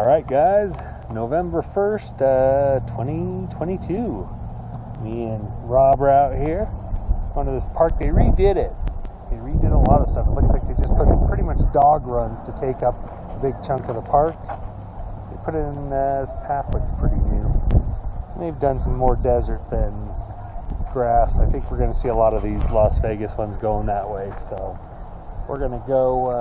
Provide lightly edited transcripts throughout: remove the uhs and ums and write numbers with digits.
Alright guys, November 1st, 2022. Me and Rob are out here. Onto this park. They redid it. They redid a lot of stuff. It looked like they just put in pretty much dog runs to take up a big chunk of the park. They put it in, this path looks pretty new. And they've done some more desert than grass. I think we're going to see a lot of these Las Vegas ones going that way. So we're going to go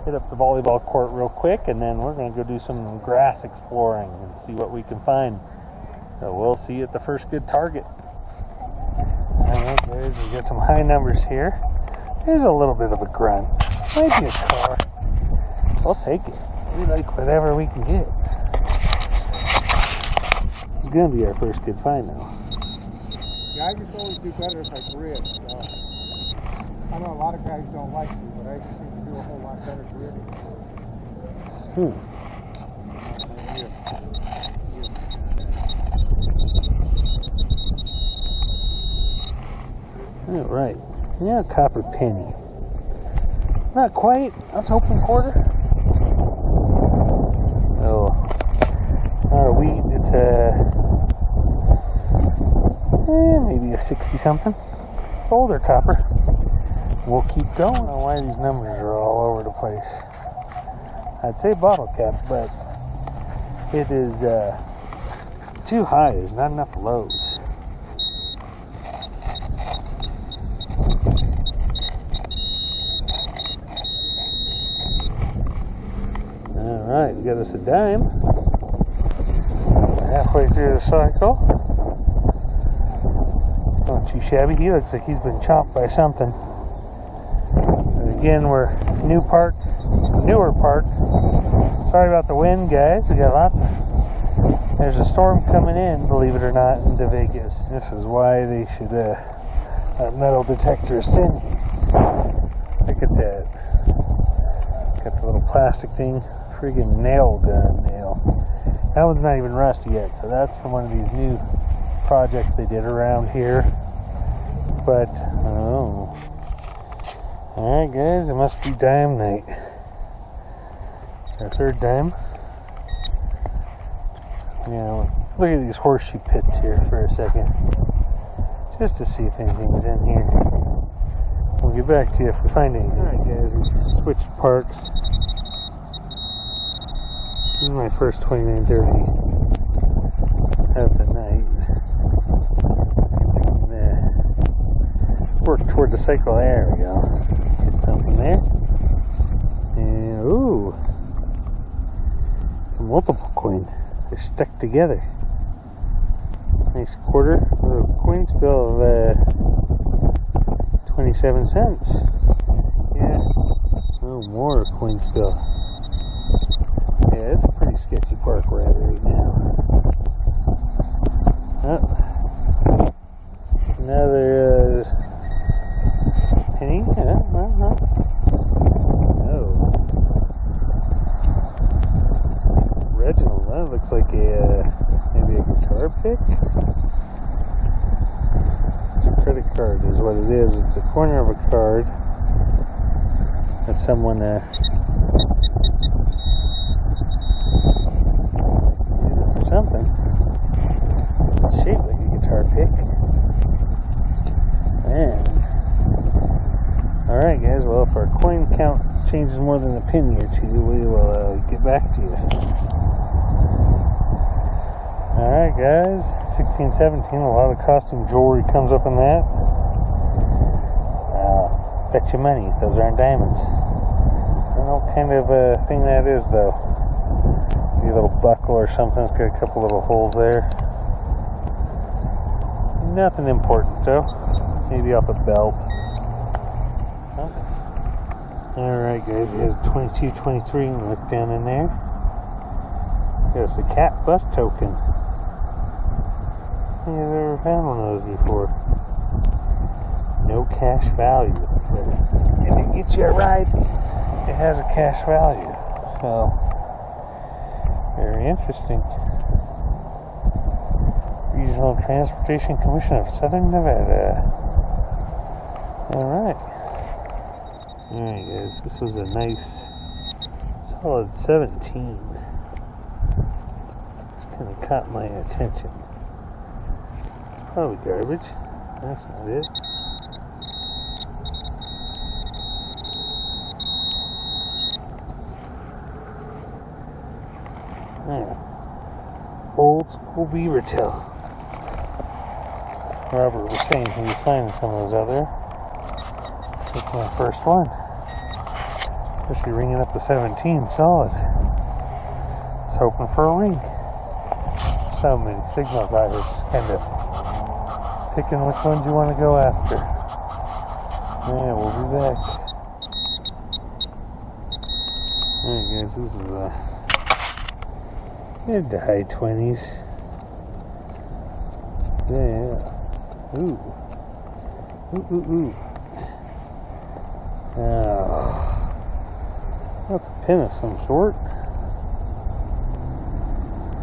hit up the volleyball court real quick, and then we're going to go do some grass exploring and see what we can find. So we'll see you at the first good target. Alright guys, we got some high numbers here. There's a little bit of a grunt. Might be a car. We'll take it. We like whatever we can get. It's going to be our first good find though. Yeah, I just always do better if I grid. So I know a lot of guys don't like me, but I just seem to do a whole lot better gridding. All right, yeah, copper penny. Not quite. I was hoping quarter. Oh, it's not a wheat. It's maybe a 60 something. It's older copper. We'll keep going. I don't know why these numbers are all over the place. I'd say bottle cap, but it is too high. There's not enough lows. Alright, we got us a dime. Halfway through the cycle. Not too shabby. He looks like he's been chomped by something. And again, we're newer park. Sorry about the wind, guys. We got lots of. There's a storm coming in, believe it or not, into Vegas. This is why they should metal detector is in here. Look at that. Got the little plastic thing. Friggin' nail gun nail. That one's not even rusty yet, so that's from one of these new projects they did around here. But oh, alright guys, it must be dime night. Our third dime. Yeah, look at these horseshoe pits here for a second, just to see if anything's in here. We'll get back to you if we find anything. Alright guys, we switched parks. This is my first 2930 of the night. Let's see if we can work toward the cycle. There we go. Get something there. And ooh, it's a multiple coin. They're stuck together. Nice quarter. A little coin spill of 27 cents. Yeah. Oh, more coin spill. Yeah, it's a pretty sketchy park we're at right now. Oh. Another penny. Oh. Reginald, that looks like maybe a guitar pick. It's a credit card is what it is. It's a corner of a card that someone something. It's shaped like a guitar pick. Man. Alright guys, well if our coin count changes more than a penny or two, we will get back to you. Alright guys, 1617, a lot of costume jewelry comes up in that. Bet you money, those aren't diamonds. I don't know what kind of thing that is though. Maybe a little buckle or something. It's got a couple little holes there. Nothing important though. Maybe off a belt. Something. Alright guys, we got a 2223. Look down in there. There's a cat bus token. I've never found one of those before. No cash value. But if it gets you a ride, it has a cash value. So very interesting. Regional Transportation Commission of Southern Nevada. Alright. Alright guys, this was a nice solid 17. kind of caught my attention. It's probably garbage. That's not it. Yeah. Old school beaver tail. Robert was saying he was finding some of those out there. That's my first one. Especially ringing up the 17 solid. I was hoping for a ring. So many signals out here, just kind of picking which ones you want to go after. Yeah, we'll be back. Alright guys, this is mid to high 20s. Yeah. Ooh. Ooh, ooh, ooh. Oh. That's a pin of some sort.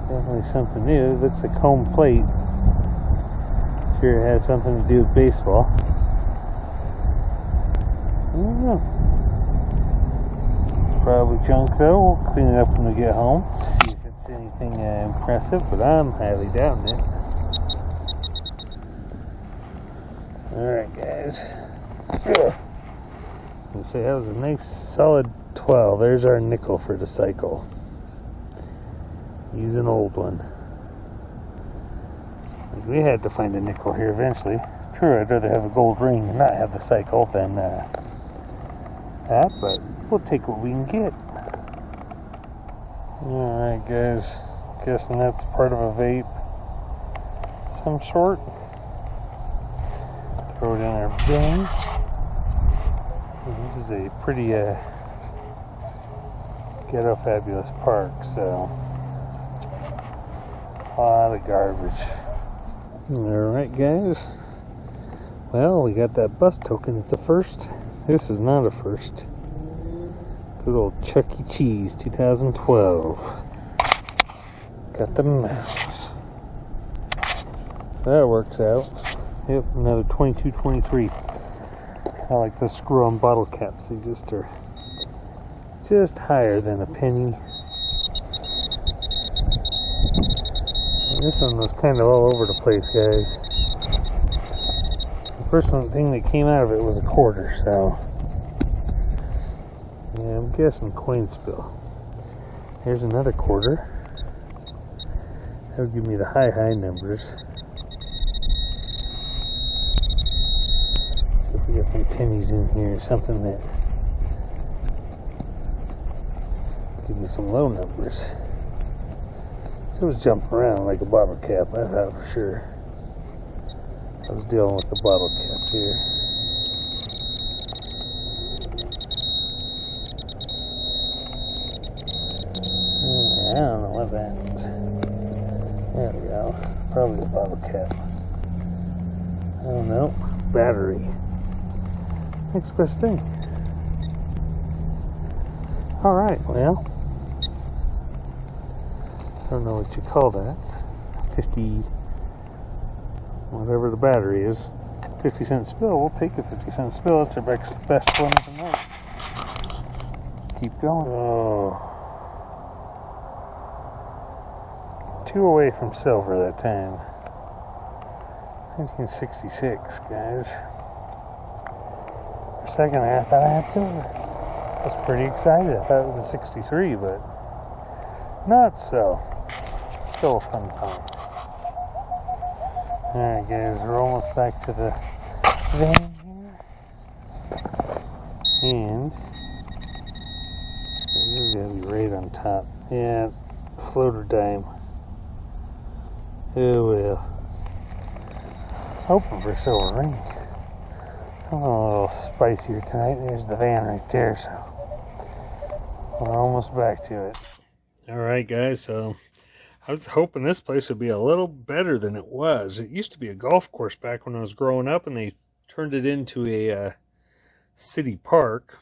Definitely something new. That's a chrome plate. Sure it has something to do with baseball. I don't know. It's probably junk though. We'll clean it up when we get home. See if it's anything impressive, but I'm highly doubting it. Alright guys. I'll say that was a nice solid 12. There's our nickel for the cycle. He's an old one. We had to find a nickel here eventually. True, I'd rather have a gold ring and not have the cycle than that, but we'll take what we can get. Alright guys, guessing that's part of a vape some sort. Throw it in our bin. This is a pretty ghetto fabulous park, so a lot of garbage. Alright guys, well we got that bus token. It's a first. This is not a first. Good old Chuck E. Cheese 2012. Got the mouse. So that works out. Yep, another 22-23. I like the screw-on bottle caps. They just are just higher than a penny. And this one was kind of all over the place, guys. The first thing that came out of it was a quarter, so yeah, I'm guessing coin spill. Here's another quarter. That would give me the high numbers. See if we got some pennies in here, something that give me some low numbers. So it was jumping around like a bottle cap, I thought for sure. I was dealing with the bottle cap here. I don't know what that is. There we go. Probably a bottle cap. I don't know. Battery. Next best thing. Alright, well. I don't know what you call that. 50, whatever the battery is. 50-cent spill. We'll take a 50-cent spill. It's our best one of the night. Keep going. Oh. 2 away from silver that time. 1966, guys. For a second I thought I had silver. I was pretty excited. I thought it was a 63, but not so. Still a fun time. Alright guys, we're almost back to the van here. And this is going to be right on top. Yeah, floater dime. Oh well. Hoping for a silver ring. Something a little spicier tonight. There's the van right there, so we're almost back to it. Alright guys, so I was hoping this place would be a little better than it was. It used to be a golf course back when I was growing up, and they turned it into a city park.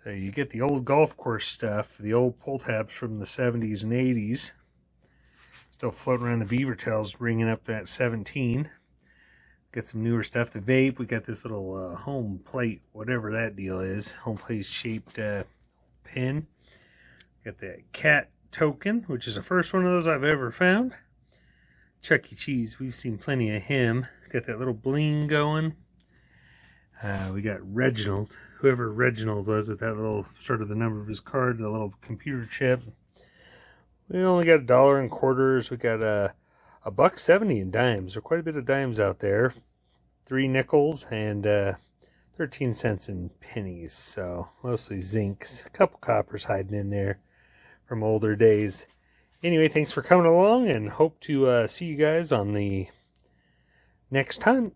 So you get the old golf course stuff, the old pull tabs from the 70s and 80s. Still floating around the beaver tails, ringing up that 17. Got some newer stuff. The vape, we got this little home plate, whatever that deal is. Home plate shaped pin. Got that cat token, which is the first one of those I've ever found. Chuck E. Cheese, we've seen plenty of him. Got that little bling going. We got Reginald, whoever Reginald was with that little, sort of the number of his card, the little computer chip. We only got $1 in quarters. We got $1.70 in dimes. There's quite a bit of dimes out there. 3 nickels and 13 cents in pennies. So mostly zincs. A couple coppers hiding in there from older days. Anyway, thanks for coming along and hope to see you guys on the next hunt.